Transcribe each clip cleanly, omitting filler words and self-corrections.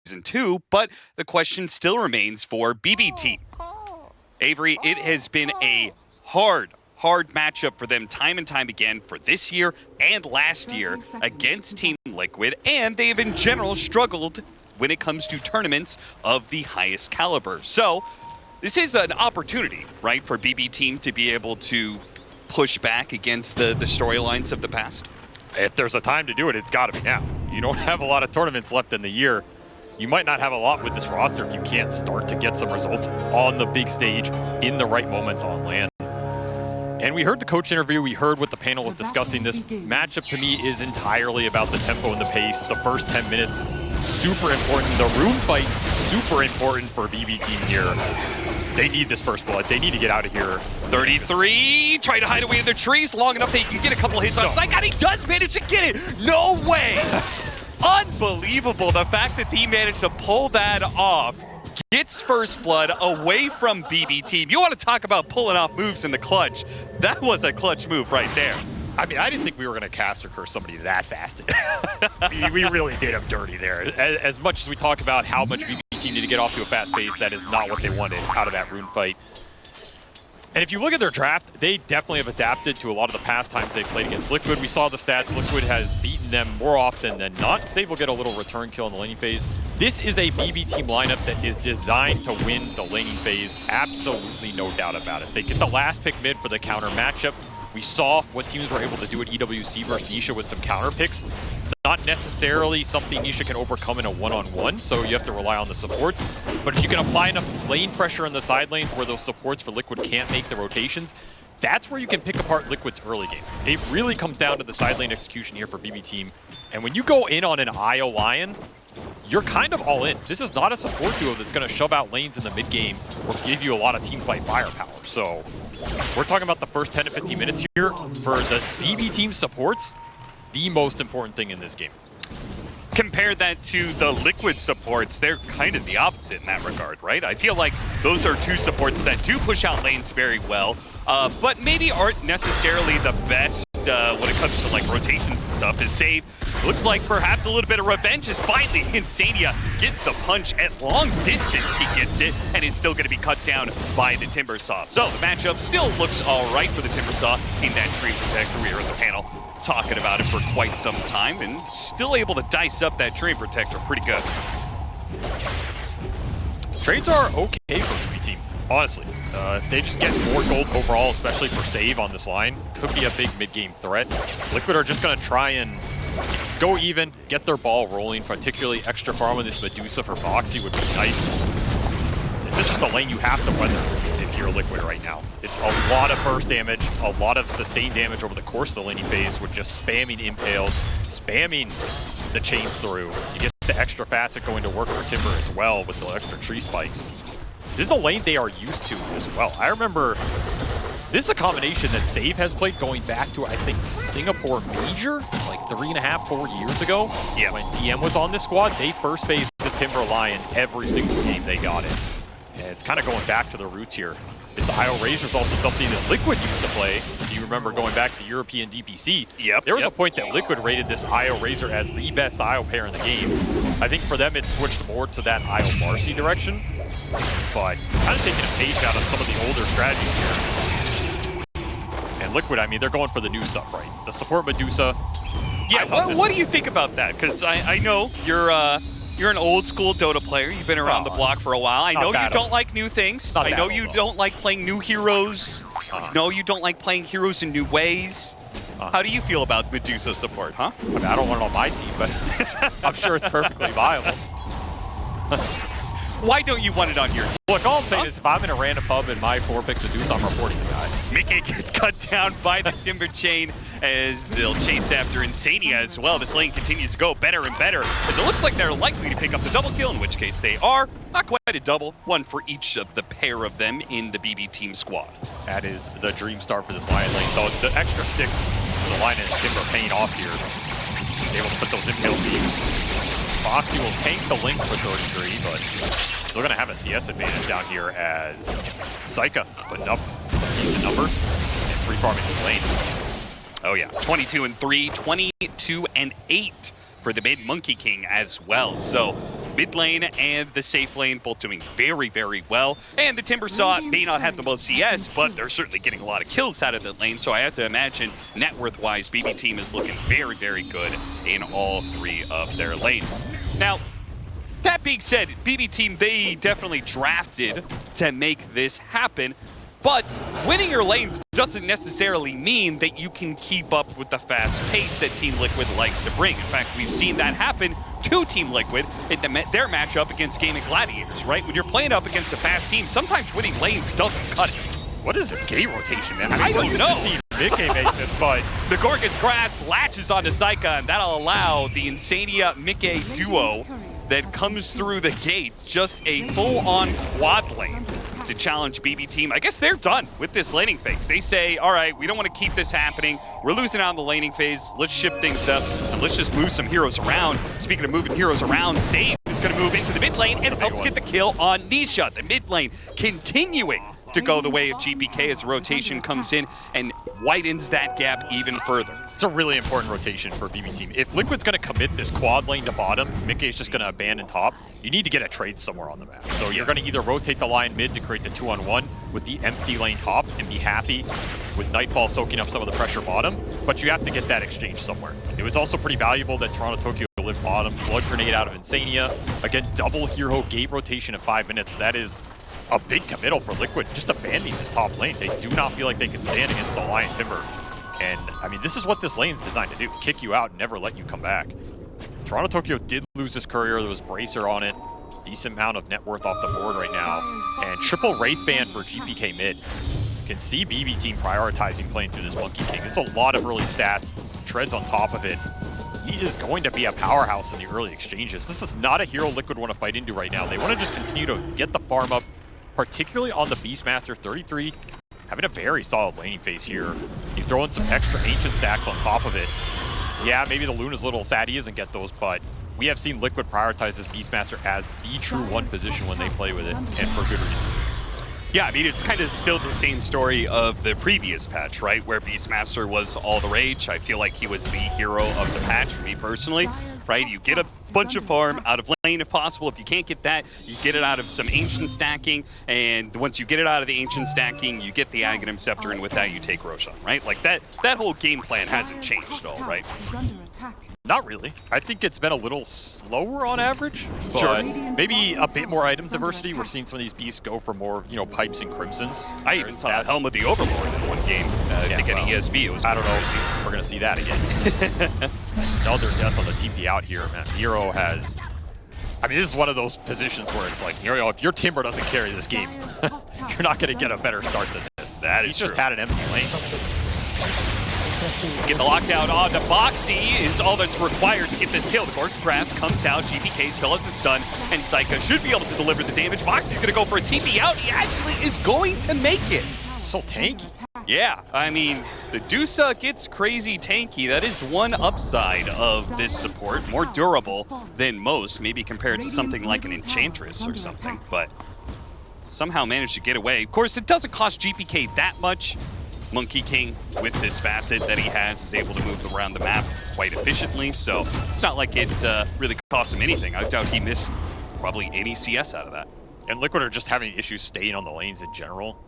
Season 2, but the question still remains for BBT. Avery, it has been a hard matchup for them time and time again for this year and last year against Team Liquid, and they've in general struggled when it comes to tournaments of the highest caliber. So this is an opportunity, right, for BB Team to be able to push back against the storylines of the past. If there's a time to do it, it's got to be now. You don't have a lot of tournaments left in the year. You might not have a lot with this roster if you can't start to get some results on the big stage in the right moments on LAN. And we heard the coach interview, we heard what the panel was discussing. This matchup to me is entirely about the tempo and the pace. The first 10 minutes, super important. The room fight, super important for BB Team here. They need this first blood. They need to get out of here. 33, trying to hide away in the trees long enough that he can get a couple hits on Psych, and he does manage to get it. No way. Unbelievable, the fact that he managed to pull that off. Gets first blood away from BB Team. You want to talk about pulling off moves in the clutch. That was a clutch move right there. I mean, I didn't think we were going to caster curse somebody that fast. we really did him dirty there. As much as we talk about how much BB Team need to get off to a fast pace, that is not what they wanted out of that rune fight. And if you look at their draft, they definitely have adapted to a lot of the past times they played against Liquid. We saw the stats. Liquid has beaten them more often than not. Save will get a little return kill in the laning phase. This is a BB Team lineup that is designed to win the laning phase. Absolutely no doubt about it. They get the last pick mid for the counter matchup. We saw what teams were able to do at EWC versus Nisha with some counter picks. It's not necessarily something Nisha can overcome in a one-on-one, so you have to rely on the supports. But if you can apply enough lane pressure in the side lanes where those supports for Liquid can't make the rotations, that's where you can pick apart Liquid's early game. It really comes down to the side lane execution here for BB Team. And when you go in on an IO Lion, you're kind of all in. This is not a support duo that's going to shove out lanes in the mid game or give you a lot of team fight firepower. So we're talking about the first 10 to 15 minutes here for the BB Team supports, the most important thing in this game. Compare that to the Liquid supports, they're kind of the opposite in that regard, right? I feel like those are two supports that do push out lanes very well, but maybe aren't necessarily the best when it comes to like rotation stuff. Is Save looks like perhaps a little bit of revenge is finally Insania gets the punch at long distance. He gets it, and it's still going to be cut down by the Timbersaw. So the matchup still looks all right for the Timbersaw in that Dream Protector. We were in the panel talking about it for quite some time, and still able to dice up that Dream Protector pretty good. Trades are okay for BB Team, honestly. If they just get more gold overall, especially for Save on this line, could be a big mid-game threat. Liquid are just going to try and go even, get their ball rolling, particularly extra farm with this Medusa for Boxy would be nice. This is just a lane you have to weather if you're Liquid right now. It's a lot of burst damage, a lot of sustained damage over the course of the laning phase with just spamming impales, spamming the chain through. You get the extra facet going to work for Timber as well with the extra tree spikes. This is a lane they are used to as well. I remember this is a combination that Save has played going back to, I think, Singapore Major, like 3.5, 4 years ago. Yeah. When TM was on this squad, they first faced this Timber Lion every single game they got it. And it's kind of going back to the roots here. This IO Razor is also something that Liquid used to play. Do you remember going back to European DPC? Yep. There was a point that Liquid rated this IO Razor as the best IO pair in the game. I think for them it switched more to that IO Marcy direction. But kind of taking a page out of some of the older strategies here. And Liquid, I mean, they're going for the new stuff, right? The support Medusa. Yeah, what do you think about that? Because I know you're an old school Dota player. You've been around the block for a while. I know you don't like new things. I know you don't like playing new heroes. No, you don't like playing heroes in new ways. How do you feel about Medusa support, huh? I mean, I don't want it on my team, but I'm sure it's perfectly viable. Why don't you want it on your team? Look, all I'm saying is if I'm in a random pub and my 4 picks Medusa, I'm reporting the guy. Mickey gets cut down by the Timber Chain as they'll chase after Insania as well. This lane continues to go better and better as it looks like they're likely to pick up the double kill, in which case they are. Not quite a double, one for each of the pair of them in the BB Team squad. That is the dream start for this Lion lane. So the extra sticks for the Lion and Timber paying off here. He's able to put those impale beams. Boxy will tank the link for 33, but still going to have a CS advantage down here as Psyka putting up decent numbers and free farming this lane. Oh yeah, 22-3, 22-8 for the mid Monkey King as well. So mid lane and the safe lane both doing very, very well. And the Timbersaw may not have the most CS, but they're certainly getting a lot of kills out of the lane. So I have to imagine net worth-wise, BB Team is looking very, very good in all 3 of their lanes. Now, that being said, BB Team, they definitely drafted to make this happen. But winning your lanes doesn't necessarily mean that you can keep up with the fast pace that Team Liquid likes to bring. In fact, we've seen that happen to Team Liquid in their matchup against Gaming Gladiators, right? When you're playing up against a fast team, sometimes winning lanes doesn't cut it. What is this gate rotation, man? I don't know. Mickey made this, but the Gorgon's Grasp latches onto Saika, and that'll allow the Insania Mickey duo that comes through the gate, just a full-on quad lane to challenge BB Team. I guess they're done with this laning phase. They say, all right, we don't want to keep this happening. We're losing out on the laning phase. Let's shift things up, and let's just move some heroes around. Speaking of moving heroes around, Save is going to move into the mid lane and helps get the kill on Nisha. The mid lane continuing to go the way of GPK as rotation comes in and widens that gap even further. It's a really important rotation for BB Team. If Liquid's going to commit this quad lane to bottom, Mickey's just going to abandon top. You need to get a trade somewhere on the map. So you're going to either rotate the line mid to create the 2-on-1 with the empty lane top and be happy with Nightfall soaking up some of the pressure bottom, but you have to get that exchange somewhere. It was also pretty valuable that Toronto Tokyo lived bottom, blood grenade out of Insania. Again, double hero gate rotation in 5 minutes. That is a big committal for Liquid, just abandoning this top lane. They do not feel like they can stand against the Lion Timber. And, I mean, this is what this lane's designed to do. Kick you out and never let you come back. Toronto Tokyo did lose this courier. There was Bracer on it. Decent amount of net worth off the board right now. And triple Wraith ban for GPK mid. You can see BB Team prioritizing playing through this Monkey King. It's a lot of early stats. Treads on top of it. He is going to be a powerhouse in the early exchanges. This is not a hero Liquid want to fight into right now. They want to just continue to get the farm up, particularly on the Beastmaster 33, having a very solid laning phase here. You throw in some extra ancient stacks on top of it. Yeah, maybe the Luna's a little sad he doesn't get those, but we have seen Liquid prioritize this Beastmaster as the true one position when they play with it, and for good reason. Yeah, I mean, it's kind of still the same story of the previous patch, right? Where Beastmaster was all the rage. I feel like he was the hero of the patch for me personally, right? You get a bunch of farm out of lane if possible. If you can't get that, you get it out of some ancient stacking, and once you get it out of the ancient stacking, you get the Aghanim Scepter, and with that you take Roshan, right? Like that whole game plan hasn't changed at all, right? Not really. I think it's been a little slower on average, but maybe a bit more item diversity. We're seeing some of these beasts go for more, you know, pipes and crimsons. I even saw Helm of the Overlord in one game to get an ESB. It was I don't know if we're going to see that again. Another death on the TP out here, man. Hero has... I mean, this is one of those positions where it's like, you know, if your Timber doesn't carry this game, you're not going to get a better start than this. That is He's just had an empty lane. Get the lockdown on the Boxy is all that's required to get this kill. The Gorgon's Grasp comes out, GPK still has the stun, and Saika should be able to deliver the damage. Boxy's going to go for a TP out. He actually is going to make it. So tanky. Yeah, I mean, the Dusa gets crazy tanky. That is one upside of this support. More durable than most, maybe compared to something like an Enchantress or something, but somehow managed to get away. Of course, it doesn't cost GPK that much. Monkey King, with this facet that he has, is able to move around the map quite efficiently, so it's not like it really cost him anything. I doubt he missed probably any CS out of that. And Liquid are just having issues staying on the lanes in general.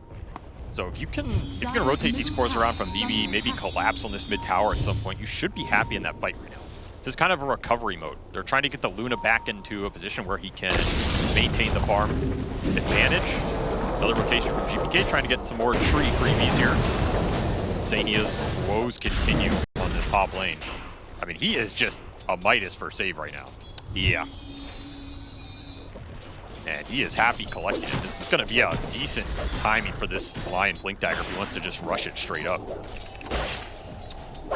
So if you can rotate these cores around from BB, maybe collapse on this mid tower at some point, you should be happy in that fight right now. This is kind of a recovery mode. They're trying to get the Luna back into a position where he can maintain the farm advantage. Another rotation from GPK, trying to get some more tree freebies here. Zania's woes continue on this top lane. I mean, he is just a Midas for save right now. Yeah. And he is happy collecting it. This is going to be a decent timing for this Lion Blink Dagger if he wants to just rush it straight up.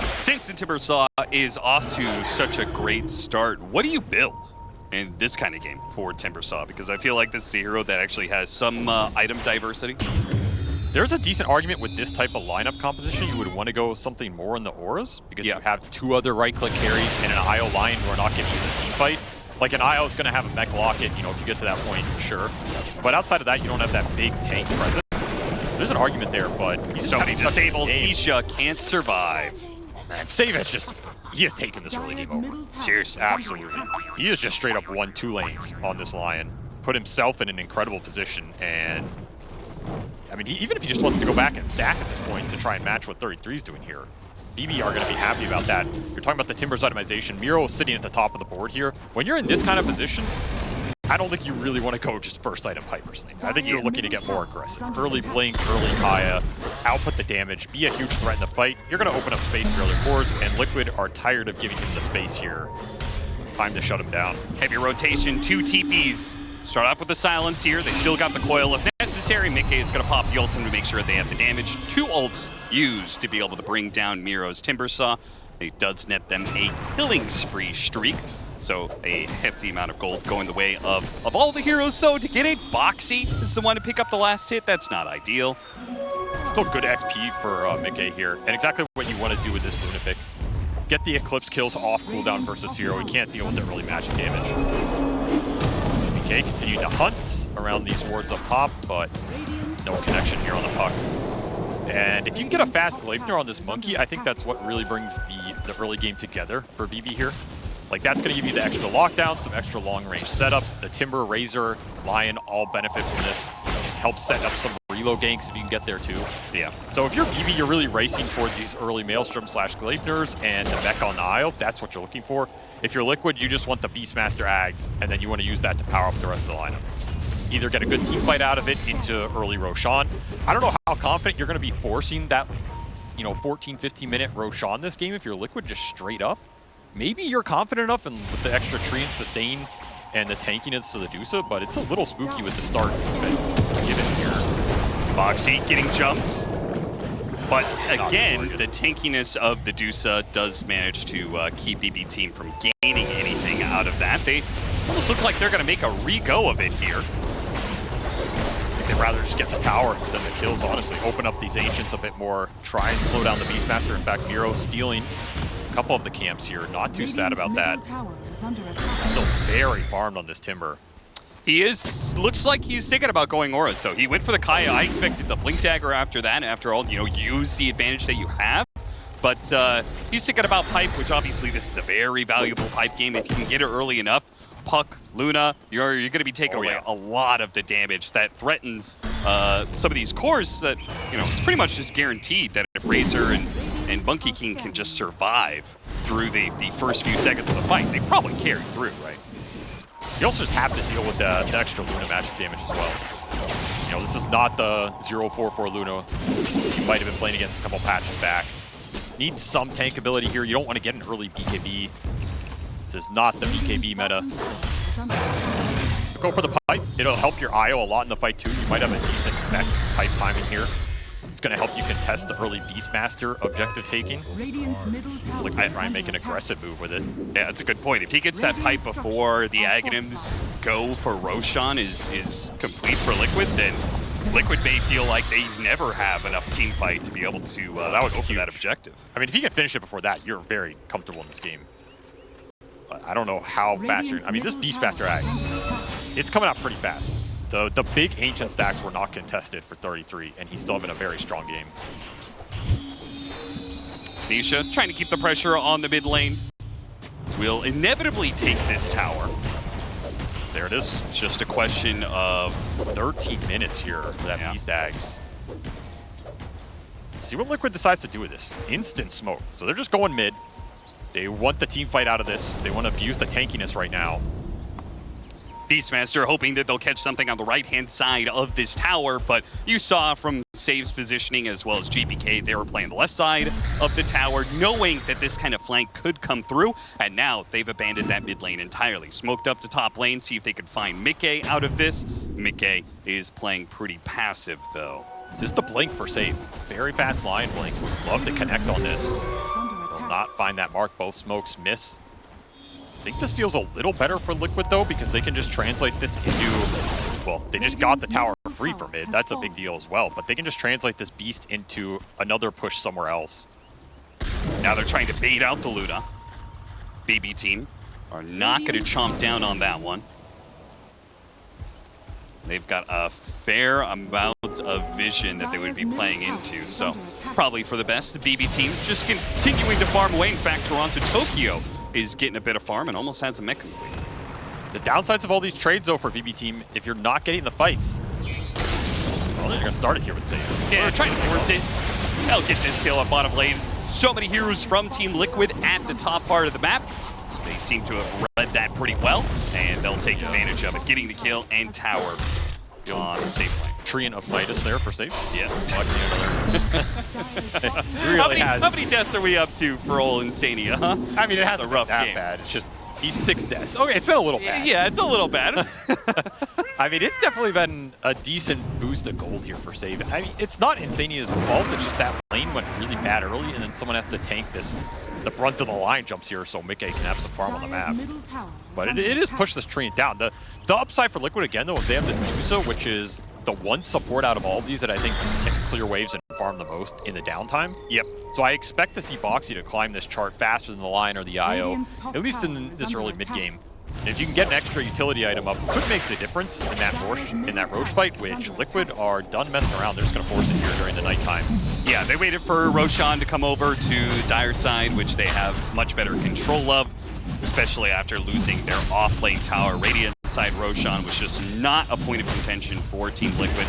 Since the Timbersaw is off to such a great start, what do you build in this kind of game for Timbersaw? Because I feel like this is a hero that actually has some item diversity. There's a decent argument with this type of lineup composition. You would want to go something more in the auras, because you have two other right-click carries and an IO Lion who are not getting into the team fight. Like an IO is going to have a mech locket, you know, if you get to that point, sure. But outside of that, you don't have that big tank presence. There's an argument there, but he's just so many disables. Nisha can't survive. And Save has he has taken this early game over. Seriously. Absolutely. He has just straight up won 2 lanes on this Lion. Put himself in an incredible position, and I mean, even if he just wants to go back and stack at this point to try and match what 33 is doing here, BB are going to be happy about that. You're talking about the Timbers itemization. Miro is sitting at the top of the board here. When you're in this kind of position, I don't think you really want to go just first item pipe personally. I think you're looking to get more aggressive. Early Blink, early Kaya, output the damage, be a huge threat in the fight. You're going to open up space for early cores, and Liquid are tired of giving him the space here. Time to shut him down. Heavy rotation, 2 TPs. Start off with the silence here. They still got the coil if necessary. Mickey is going to pop the ultimate to make sure they have the damage. 2 ults used to be able to bring down Miro's Timbersaw. It does net them a killing spree streak. So a hefty amount of gold going the way of all the heroes, though. To get it, Boxy is the one to pick up the last hit. That's not ideal. Still good XP for Mickey here. And exactly what you want to do with this Luna pick. Get the Eclipse kills off cooldown versus Hero. He can't deal with the early magic damage. BK continuing to hunt around these wards up top, but no connection here on the puck. And if you can get a fast Gleipnir on this Monkey, I think that's what really brings the early game together for BB here. Like, that's going to give you the extra lockdown, some extra long-range setup. The Timber, Razor, Lion all benefit from this. Help set up some reload ganks if you can get there too. Yeah. So if you're BB, you're really racing towards these early Maelstrom / Gleipnirs and the mech on the Isle. That's what you're looking for. If you're Liquid, you just want the Beastmaster Ags, and then you want to use that to power up the rest of the lineup. Either get a good team fight out of it into early Roshan. I don't know how confident you're going to be forcing that, 14, 15-minute Roshan this game if you're Liquid just straight up. Maybe you're confident enough and with the extra tree and sustain and the tankiness of the Dusa, but it's a little spooky with the start given here. Boxy getting jumped. But again, the tankiness of the Dusa does manage to keep BB team from gaining anything out of that. They almost look like they're going to make a re-go of it here. I think they'd rather just get the tower than the kills, honestly. Open up these Ancients a bit more. Try and slow down the Beastmaster. In fact, Miro stealing a couple of the camps here. Not too sad about that. Still very farmed on this Timber. He looks like he's thinking about going Aura, so he went for the Kaya. I expected the Blink Dagger after that. After all, use the advantage that you have. But he's thinking about Pipe, which obviously this is a very valuable Pipe game. If you can get it early enough, Puck, Luna, you're going to be taking away a lot of the damage that threatens some of these cores that, it's pretty much just guaranteed that if Razor and Monkey King can just survive through the first few seconds of the fight, they probably carry through, right? You also just have to deal with the extra Luna magic damage as well. This is not the 0-4-4 Luna you might have been playing against a couple patches back. Need some tank ability here. You don't want to get an early BKB. This is not the BKB meta. Go for the pipe. It'll help your IO a lot in the fight too. You might have a decent mech pipe timing here. It's going to help you contest the early Beastmaster objective taking. Like, I try and make an aggressive move with it. Yeah, that's a good point. If he gets that pipe before the Aghanims go for Roshan is complete for Liquid, then Liquid may feel like they never have enough team fight to be able to go for that objective. I mean, if you can finish it before that, you're very comfortable in this game. I don't know how fast you're... I mean, this Beastmaster Axe, it's coming out pretty fast. The big Ancient stacks were not contested for 33, and he's still having a very strong game. Nisha trying to keep the pressure on the mid lane. Will inevitably take this tower. There it is. It's just a question of 13 minutes here for that Beast Axe. See what Liquid decides to do with this. Instant smoke. So they're just going mid. They want the team fight out of this. They want to abuse the tankiness right now. Beastmaster hoping that they'll catch something on the right-hand side of this tower, but you saw from Save's positioning as well as GBK, they were playing the left side of the tower, knowing that this kind of flank could come through, and now they've abandoned that mid lane entirely. Smoked up to top lane, see if they could find Mickey out of this. Mickey is playing pretty passive, though. It's just the blink for Save. Very fast line blink. Would love to connect on this. Will not find that mark. Both smokes miss. I think this feels a little better for Liquid, though, because they can just translate this into... Well, they just got the tower free for mid. That's a big deal as well. But they can just translate this beast into another push somewhere else. Now they're trying to bait out the Luna. BB team are not going to chomp down on that one. They've got a fair amount of vision that they would be playing into, so probably for the best. The BB team just continuing to farm away. In fact, Toronto Tokyo is getting a bit of farm and almost has a mech complete. The downsides of all these trades, though, for BB team, if you're not getting the fights, well, they're going to start it here with Save. Yeah, trying to force it. Hell gets his kill up bottom lane. So many heroes from Team Liquid at the top part of the map. They seem to have read that pretty well, and they'll take advantage of it, getting the kill and tower on the safe lane. Treant of Midas there for Save. Yeah. Really how many deaths are we up to for old Insania, huh? I mean, it hasn't rough been that game. bad. It's just, he's 6 deaths. Okay, it's been a little bad. Yeah, it's a little bad. I mean, it's definitely been a decent boost of gold here for Save. I mean, it's not Insania's fault. It's just that lane went really bad early, and then someone has to tank this. The brunt of the line jumps here, so Mickey can have some farm on the map. But it is pushed this Treant down. The upside for Liquid, again, though, is they have this Musa, which is the one support out of all of these that I think can clear waves and farm the most in the downtime. Yep. So I expect to see Boxy to climb this chart faster than the Lion or the IO, at least in this early mid-game. And if you can get an extra utility item up, could make the difference in that Roche fight, which Liquid are done messing around. They're just going to force it here during the nighttime. Yeah, they waited for Roshan to come over to Dire side, which they have much better control of, especially after losing their off-lane tower. Radiant side Roshan was just not a point of contention for Team Liquid.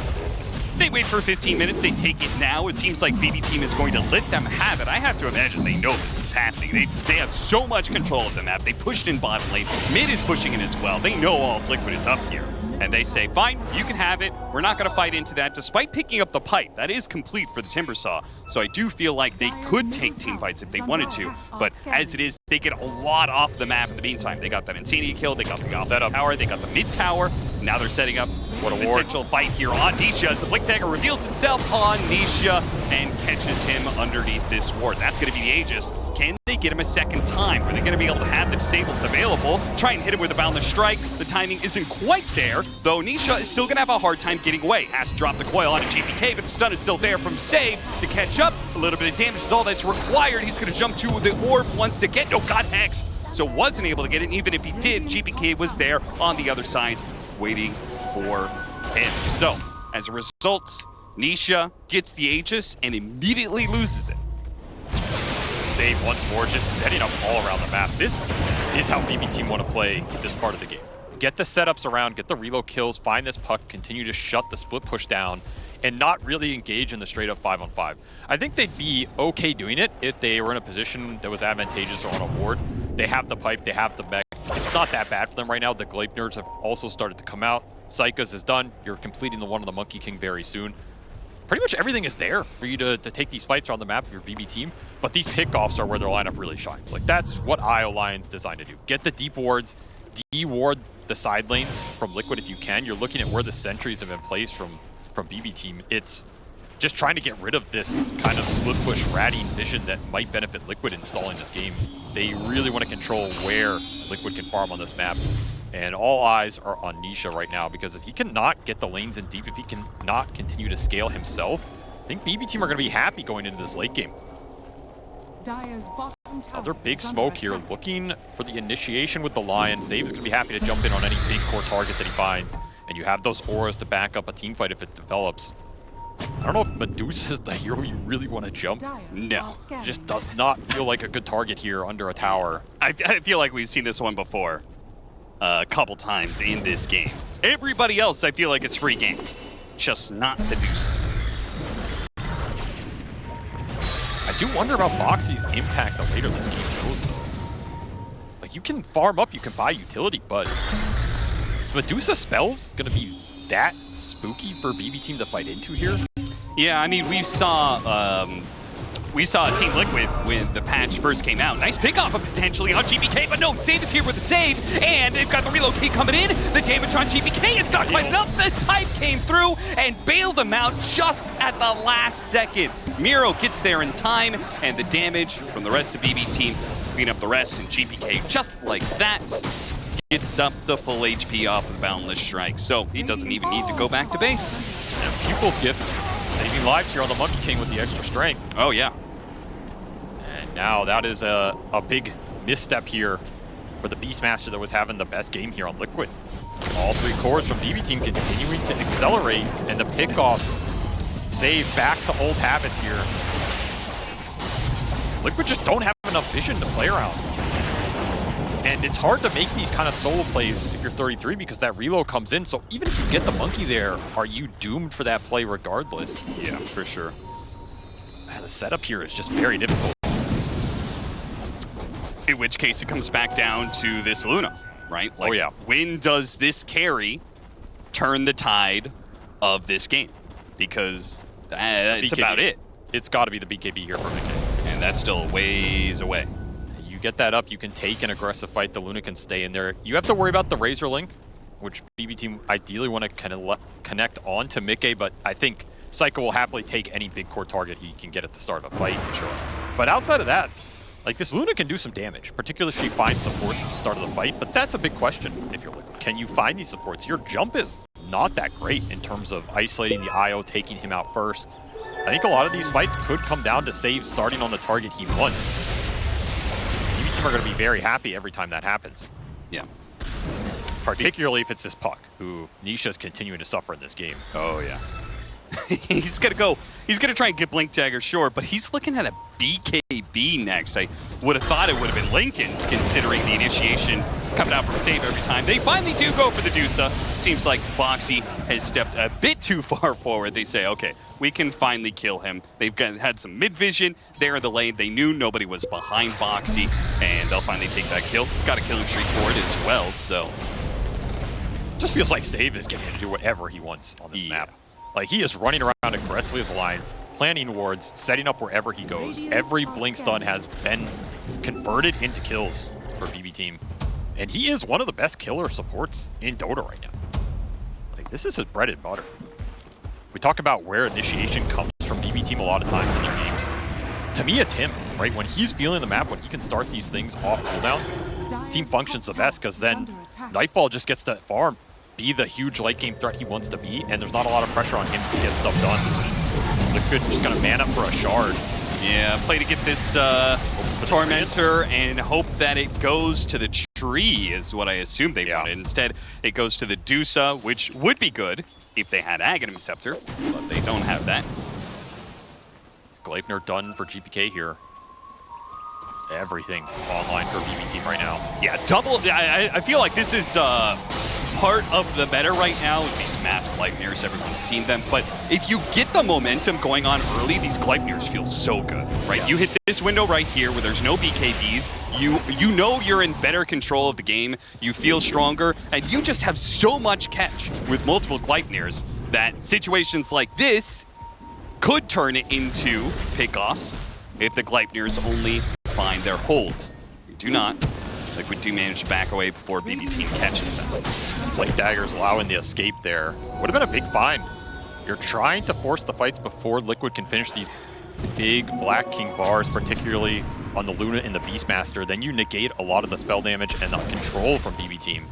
They wait for 15 minutes, they take it now. It seems like BB Team is going to let them have it. I have to imagine they know this is happening. They have so much control of the map. They pushed in bottom lane. Mid is pushing in as well. They know all of Liquid is up here. And they say, fine, you can have it. We're not going to fight into that, despite picking up the pipe. That is complete for the Timbersaw. So I do feel like they could take team fights if they wanted to. But as it is, they get a lot off the map in the meantime. They got that Insania kill. They got the off setup tower. They got the mid tower. Now they're setting up what a potential fight here on Nisha as the Blink Dagger reveals itself on Nisha and catches him underneath this ward. That's going to be the Aegis. Can they get him a second time? Are they going to be able to have the disables available? Try and hit him with a Boundless Strike. The timing isn't quite there, though Nisha is still going to have a hard time getting away. Has to drop the coil onto GPK, but the stun is still there from Save to catch up. A little bit of damage is all that's required. He's going to jump to the orb once again. No, got hexed. So wasn't able to get it. Even if he did, GPK was there on the other side waiting for him. So, as a result, Nisha gets the Aegis and immediately loses it. Save once more, just setting up all around the map. This is how BB Team want to play this part of the game. Get the setups around, get the reload kills, find this puck, continue to shut the split push down, and not really engage in the straight up 5-on-5. I think they'd be okay doing it if they were in a position that was advantageous or on a ward. They have the pipe, they have the mech. It's not that bad for them right now. The Gleipnirs have also started to come out. Psychos is done. You're completing the one on the Monkey King very soon. Pretty much everything is there for you to take these fights around the map of your BB team, but these pickoffs are where their lineup really shines. Like, that's what IO Lion's designed to do. Get the deep wards, de-ward the side lanes from Liquid if you can. You're looking at where the sentries have been placed from BB team. It's just trying to get rid of this kind of split push ratting vision that might benefit Liquid installing this game. They really want to control where Liquid can farm on this map. And all eyes are on Nisha right now, because if he cannot get the lanes in deep, if he cannot continue to scale himself, I think BB team are going to be happy going into this late game. Another big smoke here, looking for the initiation with the Lion. Save is going to be happy to jump in on any big core target that he finds. And you have those auras to back up a team fight if it develops. I don't know if Medusa is the hero you really want to jump. No. Just does not feel like a good target here under a tower. I feel like we've seen this one before a couple times in this game. Everybody else, I feel like it's free game. Just not Medusa. I do wonder about Foxy's impact the later this game goes, though. Like, you can farm up, you can buy utility, but is Medusa spells going to be that spooky for BB team to fight into here? Yeah, I mean, we saw Team Liquid when the patch first came out. Nice pick off of potentially on GPK, but no, Save is here with the save, and they've got the reload key coming in. The damage on GPK is not quite enough. The pipe came through and bailed him out just at the last second. Miro gets there in time, and the damage from the rest of BB team clean up the rest, and GPK, just like that, gets up to full HP off of Boundless Strike. So he doesn't even need to go back to base. And Pupil's gift, saving lives here on the Monkey King with the extra strength. Oh, yeah. And now that is a big misstep here for the Beastmaster that was having the best game here on Liquid. All 3 cores from BB Team continuing to accelerate, and the pickoffs save back to old habits here. Liquid just don't have enough vision to play around. And it's hard to make these kind of solo plays if you're 33 because that reload comes in. So even if you get the monkey there, are you doomed for that play regardless? Yeah, for sure. Man, the setup here is just very difficult. In which case it comes back down to this Luna, right? Like, oh yeah. When does this carry turn the tide of this game? Because it's about it. It's got to be the BKB here for BK. And that's still a ways away. You get that up, you can take an aggressive fight. The Luna can stay in there. You have to worry about the Razor Link, which BB Team ideally want to kind of connect on to Mickey, but I think Psycho will happily take any big core target he can get at the start of a fight. Sure. But outside of that, like, this Luna can do some damage, particularly if she finds supports at the start of the fight, but that's a big question if you're Liquid. Can you find these supports? Your jump is not that great in terms of isolating the IO, taking him out first. I think a lot of these fights could come down to saves starting on the target he wants. BB Team are going to be very happy every time that happens. Yeah. Particularly if it's this Puck, who Nisha's continuing to suffer in this game. Oh, yeah. He's gonna try and get Blink Dagger, sure, but he's looking at a BKB next. I would have thought it would have been Lincoln's, considering the initiation coming out from save every time. They finally do go for the Dusa. Seems like Boxy has stepped a bit too far forward. They say, okay, we can finally kill him. They've had some mid-vision there in the lane. They knew nobody was behind Boxy, and they'll finally take that kill. Got a killing streak for it as well, so. Just feels like Save is getting to do whatever he wants on this map. Like, he is running around aggressively as Alliance, planning wards, setting up wherever he goes. Every blink stun has been converted into kills for BB Team. And he is one of the best killer supports in Dota right now. Like, this is his bread and butter. We talk about where initiation comes from BB Team a lot of times in their games. To me, it's him, right? When he's feeling the map, when he can start these things off cooldown, the team functions the best, because then Nightfall just gets to farm, be the huge late game threat he wants to be, and there's not a lot of pressure on him to get stuff done. Liquid just gonna man up for a shard. Yeah, play to get this Tormentor and hope that it goes to the tree is what I assume they wanted. Instead, it goes to the Dusa, which would be good if they had Aghanim Scepter, but they don't have that. Gleipnir done for GPK here. Everything online for BB Team right now. Yeah, double. I feel like this is part of the meta right now with these mass Gleipnirs. Everyone's seen them, but if you get the momentum going on early, these Gleipnirs feel so good, right? Yeah. You hit this window right here where there's no BKBs. You know you're in better control of the game. You feel stronger, and you just have so much catch with multiple Gleipnirs that situations like this could turn it into pickoffs if the Gleipnirs only find their hold. We do not. Liquid do manage to back away before BB Team catches them. Blink Daggers allowing the escape there. Would have been a big find. You're trying to force the fights before Liquid can finish these big Black King bars, particularly on the Luna and the Beastmaster. Then you negate a lot of the spell damage and the control from BB Team.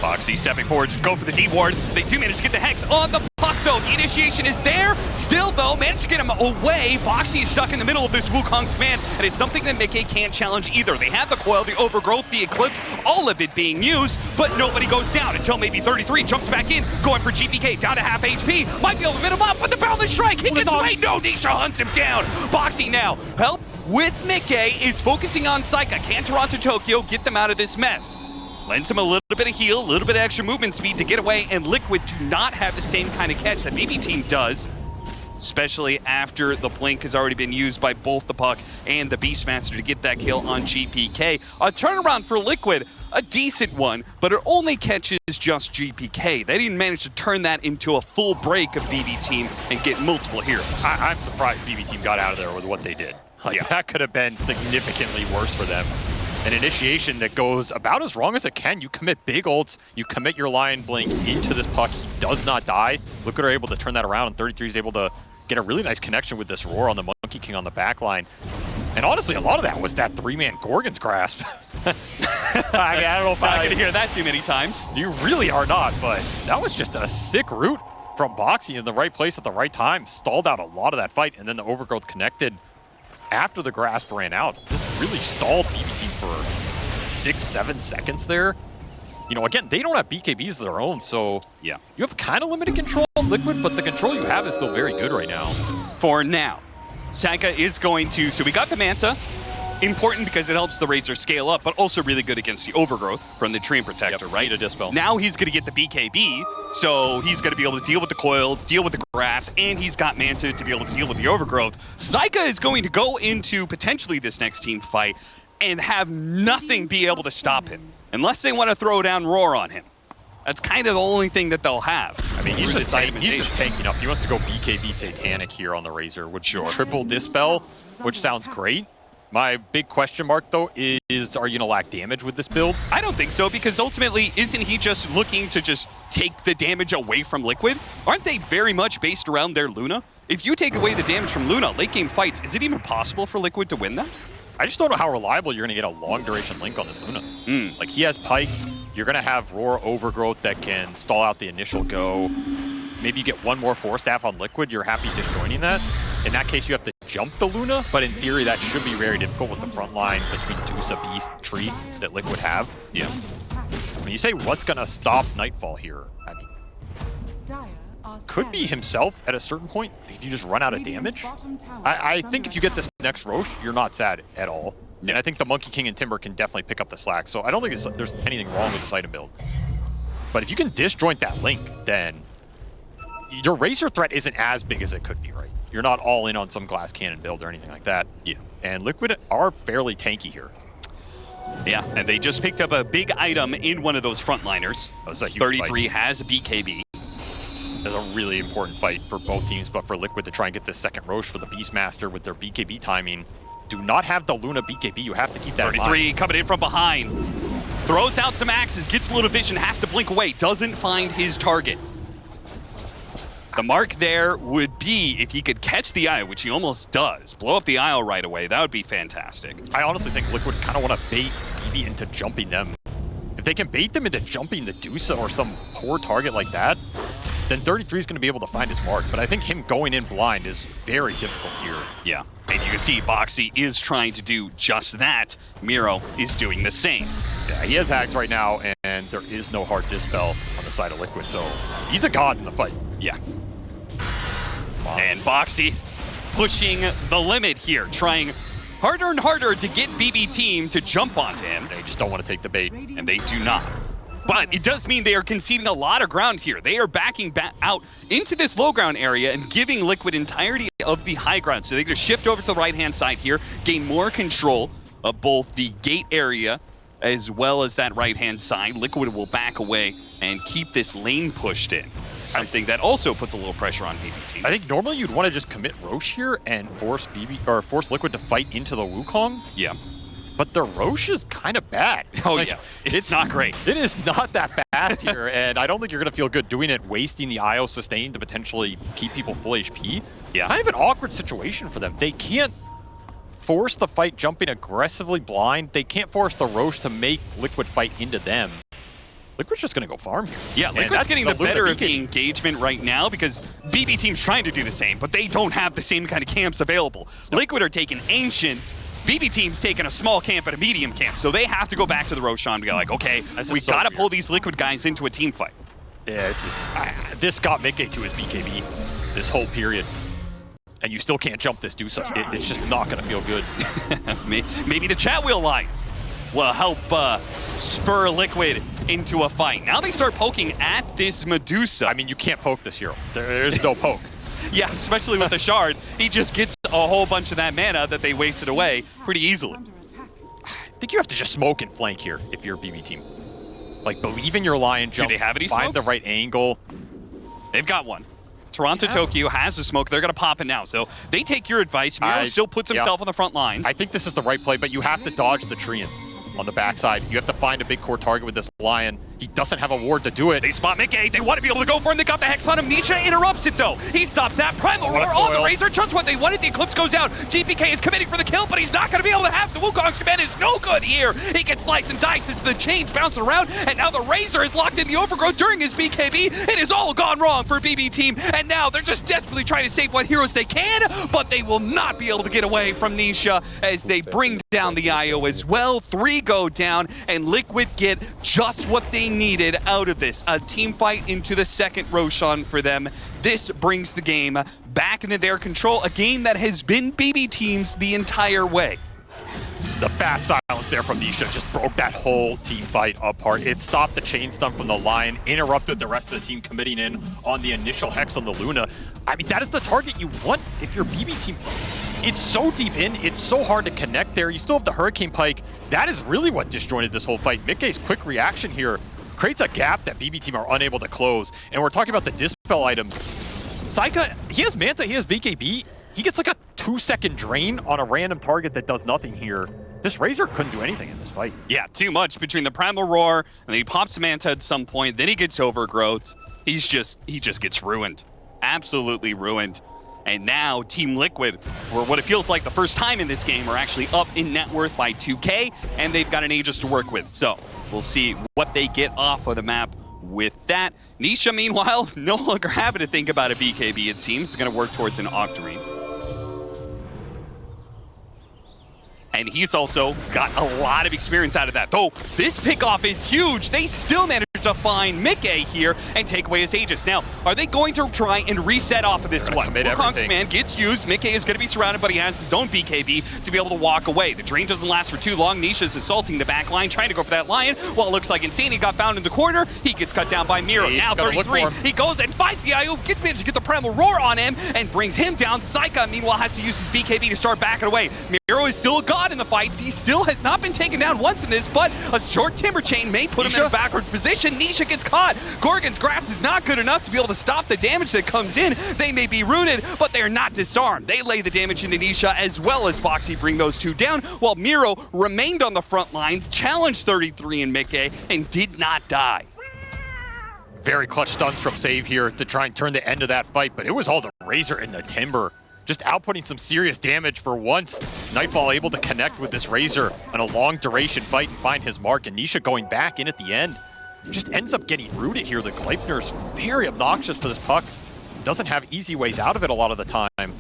Boxy stepping forward, go for the D-ward. They do manage to get the Hex on the Puck, though. The initiation is there. Still, though, managed to get him away. Boxy is stuck in the middle of this Wukong's command, and it's something that Mickey can't challenge either. They have the Coil, the Overgrowth, the Eclipse, all of it being used, but nobody goes down until maybe 33 jumps back in, going for GPK, down to half HP. Might be able to fit him up, but the Boundless Strike, he gets away. No, Nisha hunts him down. Boxy now, help with Mickey, is focusing on Psycha. Can Toronto Tokyo get them out of this mess? Lends him a little bit of heal, a little bit of extra movement speed to get away, and Liquid do not have the same kind of catch that BB Team does, especially after the blink has already been used by both the Puck and the Beastmaster to get that kill on GPK. A turnaround for Liquid, a decent one, but it only catches just GPK. They didn't manage to turn that into a full break of BB Team and get multiple heroes. I'm surprised BB Team got out of there with what they did. Like, that could have been significantly worse for them. An initiation that goes about as wrong as it can. You commit big ults, you commit your Lion Blink into this Puck, he does not die. Liquid are able to turn that around, and 33 is able to get a really nice connection with this Roar on the Monkey King on the backline. And honestly, a lot of that was that 3-man Gorgon's Grasp. I don't know if I'm gonna hear that too many times. You really are not, but that was just a sick route from Boxy in the right place at the right time. Stalled out a lot of that fight, and then the Overgrowth connected after the Grasp ran out. Just really stalled BB Team for 6-7 seconds there. you know, again, they don't have BKBs of their own, so yeah, you have kind of limited control on Liquid, but the control you have is still very good right now. For now, Saga is going to, so we got the Manta. Important because it helps the Razor scale up, but also really good against the overgrowth from the Treant Protector, right? Need a Dispel. Now he's going to get the BKB, so he's going to be able to deal with the coil, deal with the grass, and he's got Manta to be able to deal with the overgrowth. Zyka is going to go into potentially this next team fight and have nothing be able to stop him, unless they want to throw down Roar on him. That's kind of the only thing that they'll have. I mean, he's just tanking up. He wants to go BKB Satanic here on the Razor, which triple Dispel, which sounds great. My big question mark, though, is are you going to lack damage with this build? I don't think so, because ultimately, isn't he just looking to just take the damage away from Liquid? Aren't they very much based around their Luna? If you take away the damage from Luna, late game fights, is it even possible for Liquid to win that? I just don't know how reliable you're going to get a long duration link on this Luna. Like, he has Pike, you're going to have Roar Overgrowth that can stall out the initial go. Maybe you get one more Force Staff on Liquid, you're happy disjoining that. In that case, you have to jump the Luna, but in theory, that should be very difficult with the front line between Dusa, Beast, Tree that Liquid have. Yeah. When you say what's going to stop Nightfall here, I mean, could be himself at a certain point if you just run out of damage. I think if you get this next Rosh, you're not sad at all. And I think the Monkey King and Timber can definitely pick up the slack. So I don't think there's anything wrong with this item build. But if you can disjoint that link, then your Razor threat isn't as big as it could be, right? You're not all in on some glass cannon build or anything like that. Yeah. And Liquid are fairly tanky here. Yeah, and they just picked up a big item in one of those frontliners. That was a huge 33 fight. has a BKB. That's a really important fight for both teams, but for Liquid to try and get this second Rosh for the Beastmaster with their BKB timing. Do not have the Luna BKB. You have to keep that 33 coming in from behind. Throws out some axes, gets a little vision, has to blink away, doesn't find his target. The mark there would be if he could catch the eye, which he almost does. Blow up the aisle right away. That would be fantastic. I honestly think Liquid kind of want to bait BB into jumping them. If they can bait them into jumping the Dusa or some poor target like that, then 33 is going to be able to find his mark. But I think him going in blind is very difficult here. Yeah, and you can see Boxy is trying to do just that. Miro is doing the same. Yeah, he has Hags right now, and there is no hard Dispel on the side of Liquid, so he's a god in the fight. Yeah. Wow. And Boxy pushing the limit here, trying harder and harder to get BB Team to jump onto him. They just don't want to take the bait. And they do not. But it does mean they are conceding a lot of ground here. They are backing out into this low ground area and giving Liquid entirety of the high ground. So they're going to shift over to the right-hand side here, gain more control of both the gate area as well as that right-hand side. Liquid will back away and keep this lane pushed in. Something that also puts a little pressure on BB Team. I think normally you'd want to just commit Rosh here and force Liquid to fight into the Wukong. Yeah. But the Rosh is kind of bad. Oh, like, yeah. It's not great. It is not that fast here, and I don't think you're going to feel good doing it, wasting the IO sustain to potentially keep people full HP. Yeah. Kind of an awkward situation for them. They can't force the fight jumping aggressively blind. They can't force the Rosh to make Liquid fight into them. Liquid's just going to go farm here. Yeah, Liquid's getting the better of the engagement right now because BB Team's trying to do the same, but they don't have the same kind of camps available. Liquid are taking Ancients. BB Team's taking a small camp and a medium camp, so they have to go back to the Roshan and be like, okay, we got to pull these Liquid guys into a team fight. Yeah, this got Mickey to his BKB this whole period. And you still can't jump this Dusa. It's just not going to feel good. Maybe the chat wheel lines will help spur Liquid into a fight. Now they start poking at this Medusa. I mean, you can't poke this hero. There's no poke. Yeah, especially with the shard. He just gets a whole bunch of that mana that they wasted away pretty easily. I think you have to just smoke and flank here if you're a BB Team. Like, believe in your Lion jump. Do they have any Find smokes? the right angle. They've got one. Toronto Tokyo has a smoke. They're going to pop it now. So they take your advice. Miro still puts himself on the front lines. I think this is the right play, but you have to dodge the Treant on the backside. You have to find a big core target with this Lion. He doesn't have a ward to do it. They spot Mickey. They want to be able to go for him. They got the Hex on him. Nisha interrupts it, though. He stops that. Primal Roar on the Razor. Just what they wanted. The Eclipse goes out. GPK is committing for the kill, but he's not going to be able to have the Wukong's command is no good here. He gets sliced and diced as the chains bounce around, and now the Razor is locked in the Overgrowth during his BKB. It has all gone wrong for BB Team, and now they're just desperately trying to save what heroes they can, but they will not be able to get away from Nisha as they bring down the IO as well. 3 go down, and Liquid get just what they needed out of this. A team fight into the second Roshan for them. This brings the game back into their control, a game that has been BB Team's the entire way. The fast silence there from Nisha just broke that whole team fight apart. It stopped the chain stun from the Lion, interrupted the rest of the team committing in on the initial Hex on the Luna. I mean, that is the target you want if you're BB Team. It's so deep in, it's so hard to connect there. You still have the Hurricane Pike. That is really what disjointed this whole fight. Mickey's quick reaction here creates a gap that BB Team are unable to close. And we're talking about the Dispel items. Saika, he has Manta, he has BKB. He gets like a 2-second drain on a random target that does nothing here. This Razor couldn't do anything in this fight. Yeah, too much between the Primal Roar, and then he pops Manta at some point, then he gets Overgrowth. He just gets ruined. Absolutely ruined. And now Team Liquid, for what it feels like the first time in this game, are actually up in net worth by 2K, and they've got an Aegis to work with. So we'll see what they get off of the map with that. Nisha, meanwhile, no longer having to think about a BKB, it seems. Is going to work towards an Octarine. And he's also got a lot of experience out of that. Though this pickoff is huge, they still managed to find Mickey here and take away his Aegis. Now, are they going to try and reset off of this one? Wukong's command gets used. Mickey is going to be surrounded, but he has his own BKB to be able to walk away. The drain doesn't last for too long. Nisha's assaulting the back line, trying to go for that Lion. Well, it looks like Insane got found in the corner. He gets cut down by Miro. Now 33. He goes and finds the IO, gets managed to get the Primal Roar on him and brings him down. Saika, meanwhile, has to use his BKB to start backing away. Miro is still a god in the fights. He still has not been taken down once in this, but a short Timber Chain may put him in a backward position. Nisha gets caught. Gorgon's Grasp is not good enough to be able to stop the damage that comes in. They may be rooted, but they're not disarmed. They lay the damage into Nisha as well as Boxy bring those two down, while Miro remained on the front lines, challenged 33 and Mickey, and did not die. Very clutch stuns from Save here to try and turn the end of that fight, but it was all the Razor and the Timber. Just outputting some serious damage for once. Nightfall able to connect with this Razor on a long duration fight and find his mark, and Nisha going back in at the end. Just ends up getting rooted here. The Gleipnir's very obnoxious for this puck. Doesn't have easy ways out of it a lot of the time.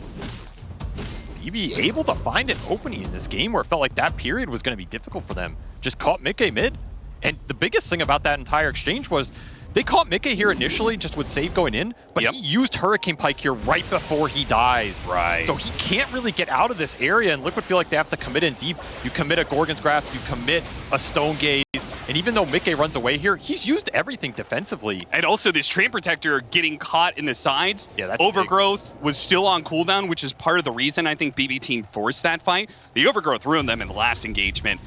BB able to find an opening in this game where it felt like that period was going to be difficult for them. Just caught Mickey mid. And the biggest thing about that entire exchange was they caught Mickey here initially just with Save going in, but he used Hurricane Pike here right before he dies. Right. So he can't really get out of this area, and Liquid feel like they have to commit in deep. You commit a Gorgon's Grasp, you commit a Stone Gaze, and even though Mickey runs away here, he's used everything defensively. And also this Train Protector getting caught in the sides. Yeah, that's Overgrowth was still on cooldown, which is part of the reason I think BB Team forced that fight. The Overgrowth ruined them in the last engagement.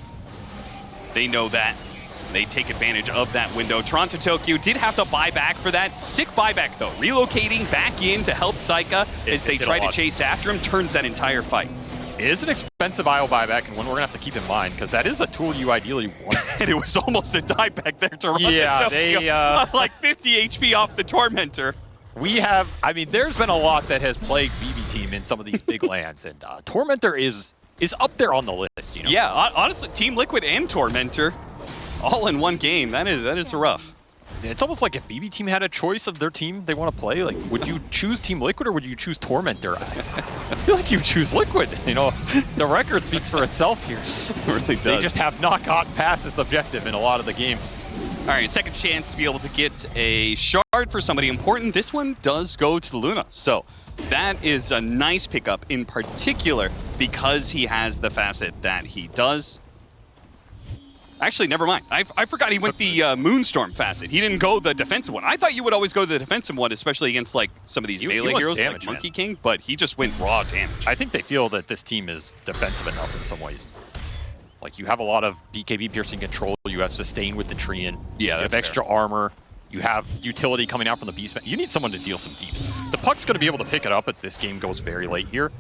They know that. They take advantage of that window. Toronto Tokyo did have to buy back for that. Sick buyback, though. Relocating back in to help Saika as they try to chase after him, turns that entire fight. It is an expensive IO buyback, and one we're going to have to keep in mind, because that is a tool you ideally want. And it was almost a dieback there, Toronto Yeah, Tokyo. Like 50 HP off the Tormentor. We have, I mean, there's been a lot that has plagued BB Team in some of these big lands, and Tormentor is up there on the list, you know? Yeah, honestly, Team Liquid and Tormentor. All in one game. That is rough. It's almost like if BB Team had a choice of their team they want to play, like, would you choose Team Liquid or would you choose Tormentor? I feel like you choose Liquid. You know, the record speaks for itself here. It really does. They just have not gotten past this objective in a lot of the games. All right, second chance to be able to get a shard for somebody important. This one does go to the Luna. So that is a nice pickup in particular because he has the facet that he does. Actually, never mind. I forgot he went the Moonstorm facet. He didn't go the defensive one. I thought you would always go the defensive one, especially against like some of these melee heroes damage, like Monkey King, but he just went raw damage. I think they feel that this team is defensive enough in some ways. Like, you have a lot of BKB piercing control, you have sustain with the Treant, you have extra armor, you have utility coming out from the Beastman. You need someone to deal some deeps. The puck's going to be able to pick it up if this game goes very late here,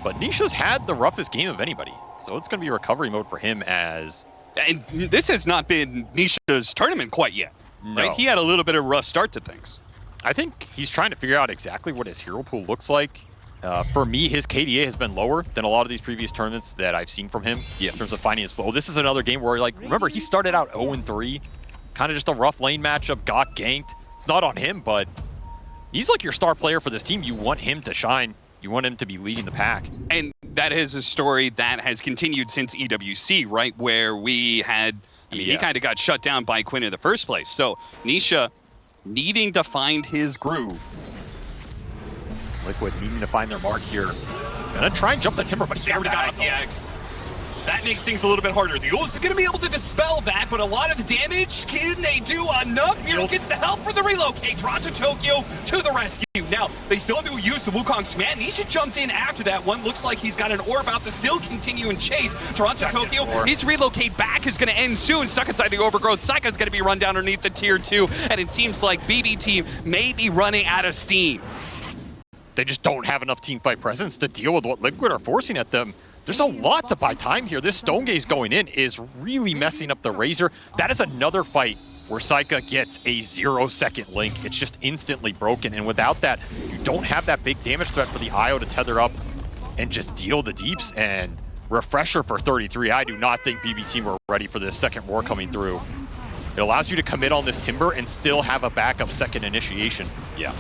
but Nisha's had the roughest game of anybody, so it's going to be recovery mode for him as... And this has not been Nisha's tournament quite yet, right? He had a little bit of a rough start to things. I think he's trying to figure out exactly what his hero pool looks like. For me, his KDA has been lower than a lot of these previous tournaments that I've seen from him in terms of finding his flow. This is another game where, like, remember, he started out 0-3, kind of just a rough lane matchup, got ganked. It's not on him, but he's like your star player for this team. You want him to shine. You want him to be leading the pack. And that is a story that has continued since EWC, right? Where we had, he kind of got shut down by Quinn in the first place. So Nisha needing to find his groove. Liquid needing to find their mark here. Gonna try and jump the timber, but he already got ITX. That makes things a little bit harder. The Yules is going to be able to dispel that, but a lot of the damage, can they do enough? Miro gets the help for the relocate. Draw to Tokyo to the rescue. Now, they still do use the Wukong's man. Nisha jumped in after that one. Looks like he's got an orb out to still continue and chase. Draw to Tokyo. His relocate back is going to end soon. Stuck inside the overgrowth. Saika's going to be run down underneath the tier 2, and it seems like BB team may be running out of steam. They just don't have enough team fight presence to deal with what Liquid are forcing at them. There's a lot to buy time here. This Stone Gaze going in is really messing up the Razor. That is another fight where Saika gets a 0-second link. It's just instantly broken, and without that, you don't have that big damage threat for the IO to tether up and just deal the deeps. And refresher for 33. I do not think BB team were ready for this second war coming through. It allows you to commit on this Timber and still have a backup second initiation. Yeah.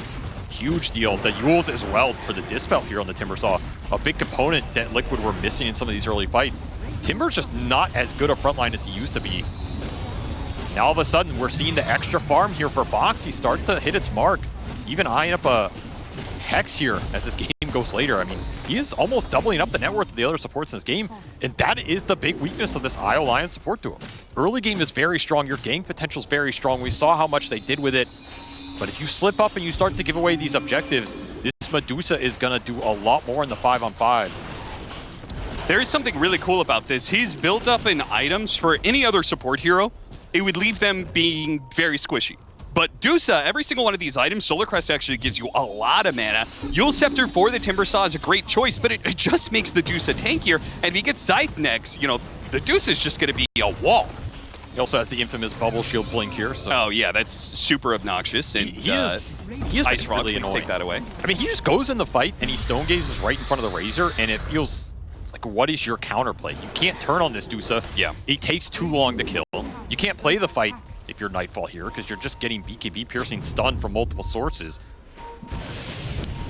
Huge deal. The Yules as well for the Dispel here on the Timbersaw. A big component that Liquid were missing in some of these early fights. Timber's just not as good a frontline as he used to be. Now all of a sudden we're seeing the extra farm here for Boxy start to hit its mark. Even eyeing up a Hex here as this game goes later. I mean, he is almost doubling up the net worth of the other supports in this game, and that is the big weakness of this IO Lions support duo. Early game is very strong. Your gank potential is very strong. We saw how much they did with it. But if you slip up and you start to give away these objectives, this Medusa is going to do a lot more in the 5-on-5. There is something really cool about this. He's built up in items for any other support hero. It would leave them being very squishy. But Dusa, every single one of these items, Solar Crest actually gives you a lot of mana. Yule Scepter for the Timbersaw is a great choice, but it just makes the Dusa tankier. And if he gets Scythe next, you know, the Dusa is just going to be a wall. He also has the infamous bubble shield blink here. So. Oh yeah, that's super obnoxious. And he is Ice Rock, really annoying. Take that away. I mean, he just goes in the fight and he Stone Gazes right in front of the Razor, and it feels like, what is your counterplay? You can't turn on this Dusa. Yeah. It takes too long to kill. You can't play the fight if you're Nightfall here because you're just getting BKB piercing stun from multiple sources.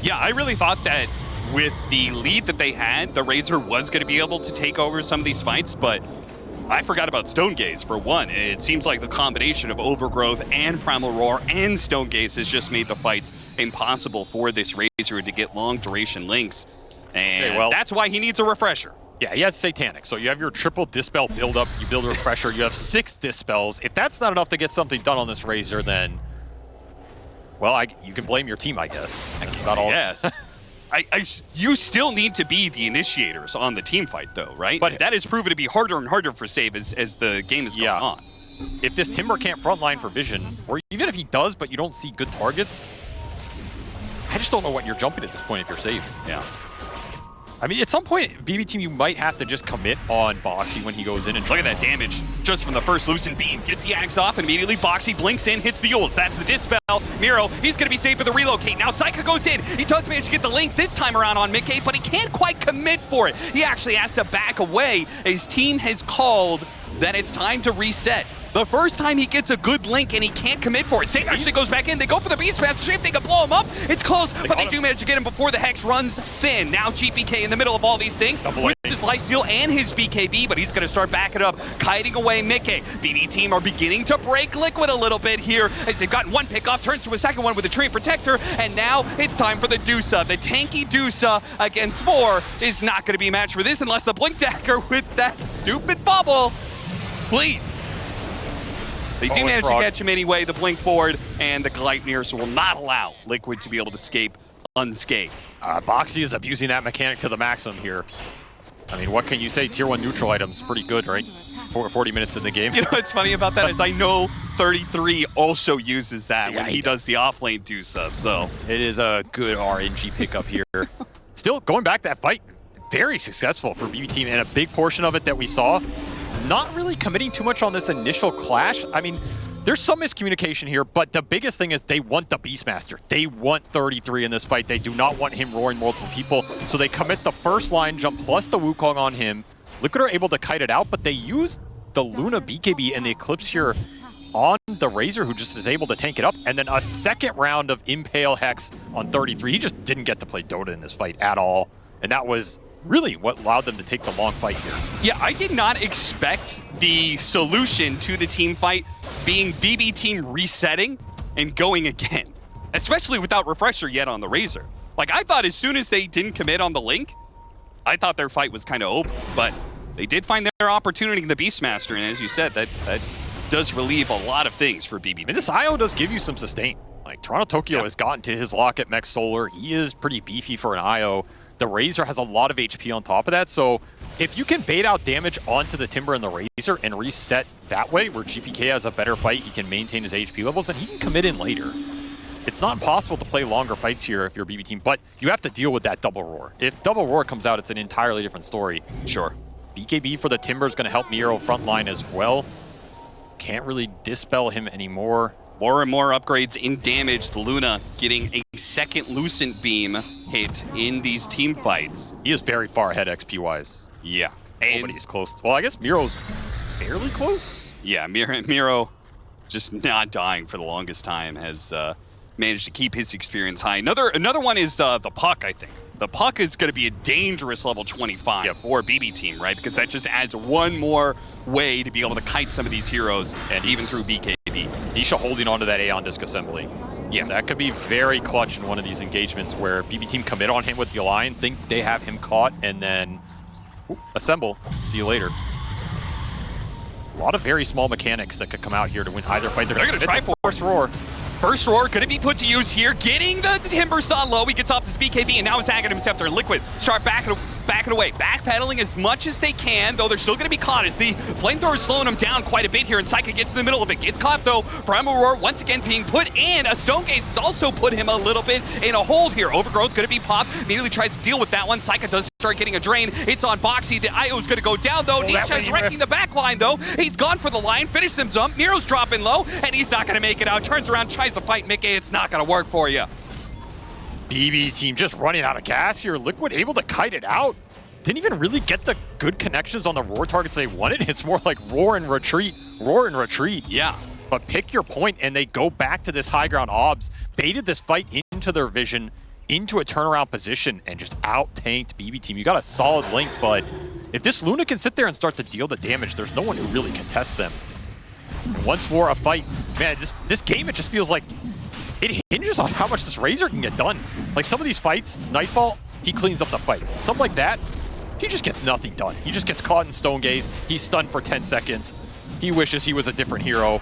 Yeah, I really thought that with the lead that they had, the Razor was going to be able to take over some of these fights, but I forgot about Stone Gaze for one. It seems like the combination of Overgrowth and Primal Roar and Stone Gaze has just made the fights impossible for this Razor to get long duration links. And that's why he needs a refresher. Yeah, he has Satanic. So you have your triple Dispel build-up, you build a refresher, you have 6 Dispels. If that's not enough to get something done on this Razor, then, well, you can blame your team, I guess. That's about all. Yes. You still need to be the initiators on the team fight, though, right? But that is proven to be harder and harder for Save as the game is going on. If this Timber can't frontline for vision, or even if he does, but you don't see good targets, I just don't know what you're jumping at this point if you're Save. Yeah. I mean, at some point, BB team, you might have to just commit on Boxy when he goes in and look at that damage just from the first Lucent Beam. Gets the Axe off, and immediately Boxy blinks in, hits the Yules. That's the Dispel. Miro, he's going to be safe for the relocate. Now Saika goes in. He does manage to get the link this time around on Mickey, but he can't quite commit for it. He actually has to back away. His team has called that it's time to reset. The first time he gets a good link and he can't commit for it. Satan actually goes back in. They go for the Beastmaster. See if they can blow him up. It's close, but they do manage to get him before the Hex runs thin. Now GPK in the middle of all these things with his lifesteal and his BKB, but he's going to start backing up, kiting away Mickey. BB team are beginning to break Liquid a little bit here as they've gotten one pick off, turns to a second one with a Tree Protector, and now it's time for the Dusa. The tanky Dusa against 4 is not going to be a match for this unless the Blink Dagger with that stupid bubble. Please. They do manage to catch him anyway, the Blink Forward, and the Gleipnir, so will not allow Liquid to be able to escape unscathed. Boxy is abusing that mechanic to the maximum here. I mean, what can you say? Tier 1 neutral items, pretty good, right? 40 minutes in the game. You know what's funny about that is I know 33 also uses that when he does the offlane Dusa, so. It is a good RNG pickup here. Still, going back that fight, very successful for BB team, and a big portion of it that we saw, not really committing too much on this initial clash. I mean, there's some miscommunication here, but the biggest thing is they want the Beastmaster. They want 33 in this fight. They do not want him roaring multiple people, so they commit the first line jump plus the Wukong on him. Liquid are able to kite it out, but they use the Luna BKB and the Eclipse here on the Razor, who just is able to tank it up, and then a second round of Impale Hex on 33. He just didn't get to play Dota in this fight at all, and that was really what allowed them to take the long fight here. Yeah, I did not expect the solution to the team fight being BB team resetting and going again, especially without Refresher yet on the Razor. Like, I thought as soon as they didn't commit on the Link, I thought their fight was kind of over, but they did find their opportunity in the Beastmaster, and as you said, that does relieve a lot of things for BB. And this IO does give you some sustain. Like, Toronto Tokyo has gotten to his lock at Mech Solar. He is pretty beefy for an IO. The Razor has a lot of HP on top of that, so if you can bait out damage onto the Timber and the Razor and reset that way, where GPK has a better fight, he can maintain his HP levels, and he can commit in later. It's not impossible to play longer fights here if you're BB team, but you have to deal with that double roar. If double roar comes out, it's an entirely different story. Sure. BKB for the Timber is going to help Miro frontline as well. Can't really dispel him anymore. More and more upgrades in damage. The Luna getting a second Lucent Beam hit in these team fights. He is very far ahead XP-wise. Yeah. Nobody's close. Well, I guess Miro's fairly close. Yeah, Miro just not dying for the longest time has managed to keep his experience high. Another one is the Puck, I think. The Puck is going to be a dangerous level 25 for BB team, right? Because that just adds one more way to be able to kite some of these heroes, and even through BKB. Nisha holding onto that Aeon Disc Assembly. Yes. That could be very clutch in one of these engagements where BB team commit on him with the Align, think they have him caught, and then assemble. See you later. A lot of very small mechanics that could come out here to win either fight. They're going to try Force Roar. First Roar going to be put to use here, getting the Timber Saw low. He gets off this BKB, and now it's Aghanim Scepter and Liquid start backing away, backpedaling as much as they can, though they're still going to be caught as the Flamethrower is slowing them down quite a bit here, and Psychic gets in the middle of it. Gets caught, though. Primal Roar once again being put in. A Stone Gaze has also put him a little bit in a hold here. Overgrowth going to be popped. Immediately tries to deal with that one. Psychic does start getting a drain. It's on Boxy. The IO is going to go down, though. Nisha is wrecking the back line, though. He's gone for the line. Finishes him up. Miro's dropping low, and he's not going to make it out. Turns around, tries to fight Mickey. It's not going to work for you. BB team just running out of gas here. Liquid able to kite it out. Didn't even really get the good connections on the roar targets they wanted. It's more like roar and retreat, roar and retreat. Yeah. But pick your point, and they go back to this high ground. Obs baited this fight into their vision, into a turnaround position, and just out-tanked BB team. You got a solid link, but if this Luna can sit there and start to deal the damage, there's no one who really contests them. And once more a fight. Man, this game, it just feels like it hinges on how much this Razor can get done. Like some of these fights, Nightfall, he cleans up the fight. Something like that, he just gets nothing done. He just gets caught in Stone Gaze. He's stunned for 10 seconds. He wishes he was a different hero.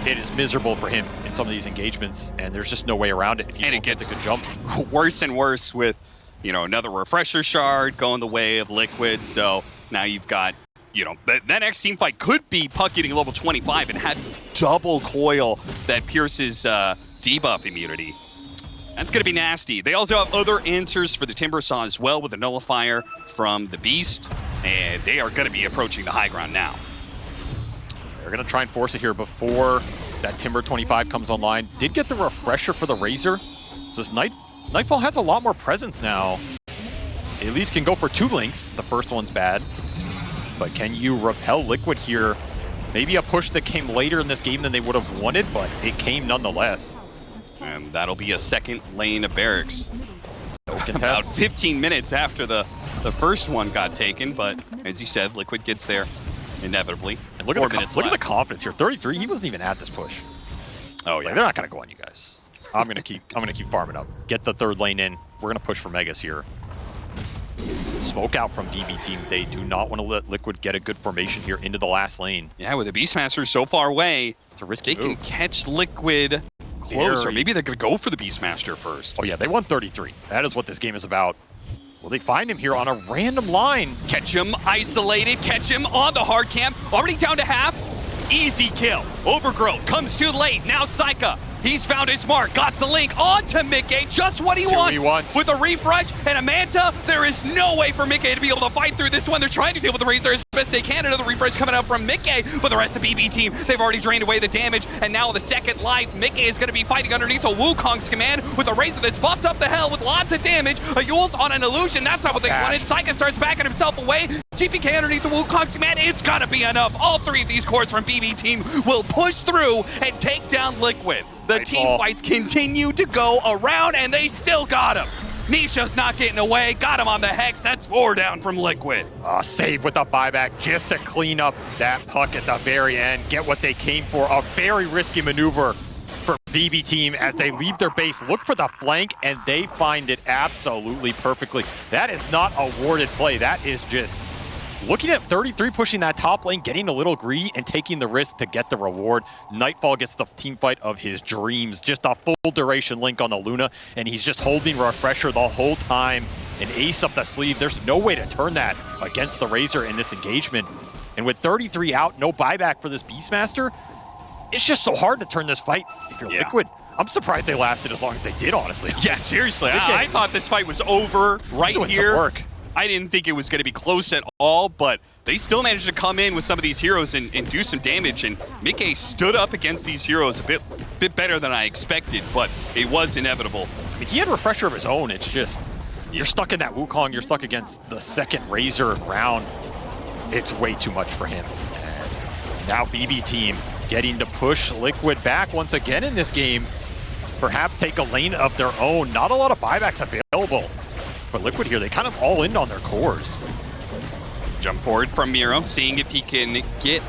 It is miserable for him in some of these engagements, and there's just no way around it if you don't get a good jump. Worse and worse with, another Refresher Shard going the way of Liquid. So now you've got, that next team fight could be Puck getting level 25 and had double coil that pierces debuff immunity. That's going to be nasty. They also have other answers for the Timber Saw as well with a nullifier from the Beast, and they are going to be approaching the high ground now. They're going to try and force it here before that Timber 25 comes online. Did get the Refresher for the Razor. So this Nightfall has a lot more presence now. At least can go for 2 blinks. The first one's bad. But can you repel Liquid here? Maybe a push that came later in this game than they would have wanted, but it came nonetheless. And that'll be a second lane of barracks. No About 15 minutes after the first one got taken, but as you said, Liquid gets there inevitably. And look at the confidence here. 33, he wasn't even at this push. Oh yeah, like, they're not gonna go on you guys. I'm gonna keep farming up. Get the third lane in. We're gonna push for Megas here. Smoke out from BB team. They do not want to let Liquid get a good formation here into the last lane. Yeah, with the Beastmaster so far away, it's a risky they move. can catch Liquid close, or maybe they're gonna go for the Beastmaster first. Oh yeah, they won 33. That is what this game is about. Will they find him here on a random line? Catch him isolated, catch him on the hard camp, already down to half. Easy kill. Overgrowth comes too late. Now Saika, he's found his mark, got the link onto Mickey, just what he wants. With a refresh and a Manta, there is no way for Mickey to be able to fight through this one. They're trying to deal with the Razor as best they can. Another refresh coming out from Mickey, but the rest of BB team, they've already drained away the damage, and now the second life, Mickey is going to be fighting underneath a Wukong's command with a Razor that's buffed up the hell with lots of damage. A Yule's on an illusion, that's not what they wanted. Syka starts backing himself away. GPK underneath the Wukong's command, it's gonna be enough. All three of these cores from BB team will push through and take down Liquid. The team fights continue to go around, and they still got him. Nisha's not getting away, got him on the Hex, that's 4 down from Liquid. Save with the buyback just to clean up that puck at the very end, get what they came for. A very risky maneuver for BB team as they leave their base, look for the flank, and they find it absolutely perfectly. That is not a warded play, that is just looking at 33 pushing that top lane, getting a little greedy and taking the risk to get the reward. Nightfall gets the team fight of his dreams. Just a full duration link on the Luna, and he's just holding Refresher the whole time. An ace up the sleeve. There's no way to turn that against the Razor in this engagement. And with 33 out, no buyback for this Beastmaster, it's just so hard to turn this fight if you're Liquid. I'm surprised they lasted as long as they did, honestly. Yeah, seriously. I thought this fight was over right here. Work. I didn't think it was going to be close at all, but they still managed to come in with some of these heroes and do some damage. And Mickey stood up against these heroes a bit better than I expected, but it was inevitable. I mean, he had a Refresher of his own. It's just, you're stuck in that Wukong. You're stuck against the second Razor round. It's way too much for him. And now BB team getting to push Liquid back once again in this game. Perhaps take a lane of their own. Not a lot of buybacks available. For Liquid here, they kind of all in on their cores. Jump forward from Miro, seeing if he can get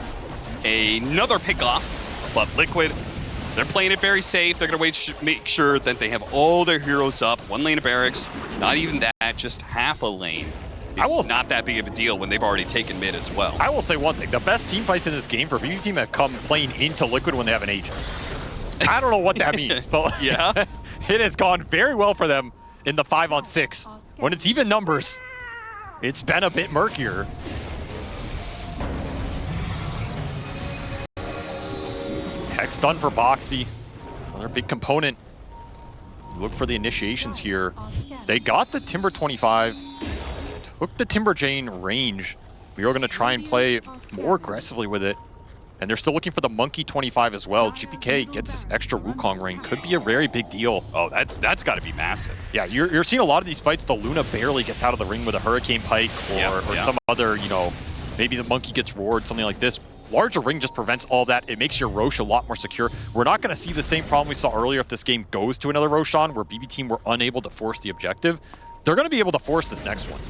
another pick off. But Liquid, they're playing it very safe. They're going to make sure that they have all their heroes up. 1 lane of barracks, not even that, just half a lane. It's not that big of a deal when they've already taken mid as well. I will say one thing. The best team fights in this game for BB team have come playing into Liquid when they have an Aegis. I don't know what that means, but yeah, it has gone very well for them in the 5-on-6. When it's even numbers, it's been a bit murkier. Hex done for Boxy. Another big component. Look for the initiations here. They got the Timber 25, took the Timber Jane range. We are going to try and play more aggressively with it. And they're still looking for the Monkey 25 as well. GPK gets this extra Wukong ring. Could be a very big deal. Oh, that's got to be massive. Yeah, you're seeing a lot of these fights. The Luna barely gets out of the ring with a Hurricane Pike or some other, you know, maybe the Monkey gets roared, something like this. Larger ring just prevents all that. It makes your Rosh a lot more secure. We're not going to see the same problem we saw earlier if this game goes to another Roshan where BB team were unable to force the objective. They're going to be able to force this next one.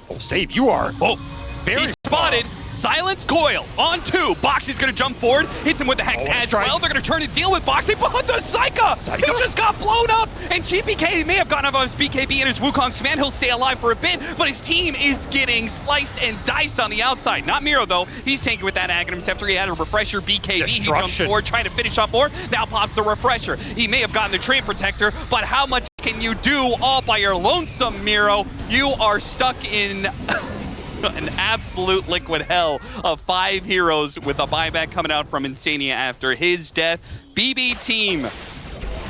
Oh, save, you are. Oh, very spotted. Silence Coil on 2. Boxy's gonna jump forward, hits him with the Hex as well. They're gonna turn and deal with Boxy, but the Syka! He just got blown up, and GPK may have gotten off his BKB and his Wukong's command. He'll stay alive for a bit, but his team is getting sliced and diced on the outside. Not Miro, though. He's tanking with that Aghanim Scepter. He had a Refresher BKB. He jumps forward, trying to finish up more. Now pops the Refresher. He may have gotten the Trade Protector, but how much can you do all by your lonesome, Miro? You are stuck in an absolute Liquid hell of 5 heroes with a buyback coming out from Insania after his death. BB team,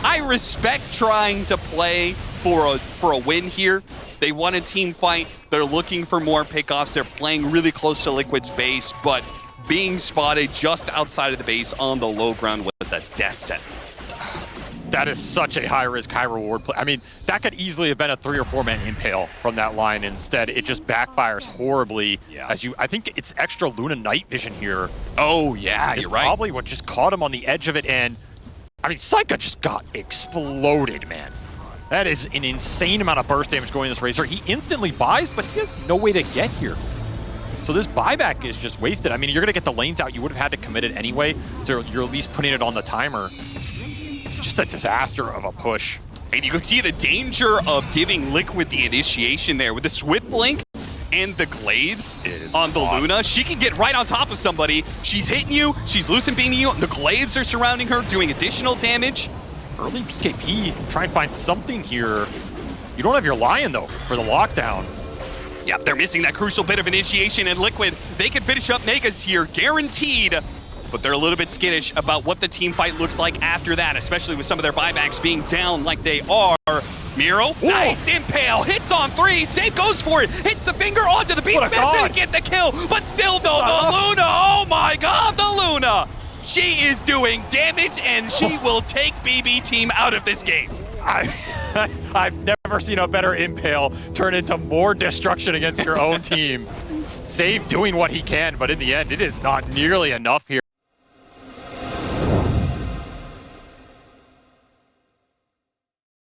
I respect trying to play for a win here. They want a team fight. They're looking for more pickoffs. They're playing really close to Liquid's base, but being spotted just outside of the base on the low ground was a death sentence. That is such a high-risk, high-reward play. I mean, that could easily have been a 3 or 4-man impale from that line. Instead, it just backfires horribly. Yeah. I think it's extra Luna night vision here. Oh, yeah, you're right. Probably what just caught him on the edge of it. And, I mean, Syka just got exploded, man. That is an insane amount of burst damage going to this Razor. He instantly buys, but he has no way to get here. So this buyback is just wasted. I mean, you're going to get the lanes out. You would have had to commit it anyway. So you're at least putting it on the timer. Just a disaster of a push. And you can see the danger of giving Liquid the initiation there with the Swift Blink and the Glaives on the Luna. She can get right on top of somebody. She's hitting you, she's loosen beaming you, the Glaives are surrounding her, doing additional damage. Early BKB, try and find something here. You don't have your Lion, though, for the lockdown. Yeah, they're missing that crucial bit of initiation, and Liquid, they can finish up Megas here, guaranteed. But they're a little bit skittish about what the team fight looks like after that, especially with some of their buybacks being down like they are. Miro, nice impale, hits on 3, Save goes for it, hits the finger onto the beast What a smash god. and get the kill, but still though, the Luna, oh my god, the Luna! She is doing damage and she will take BB team out of this game. I've never seen a better impale turn into more destruction against your own team. Save doing what he can, but in the end, it is not nearly enough here.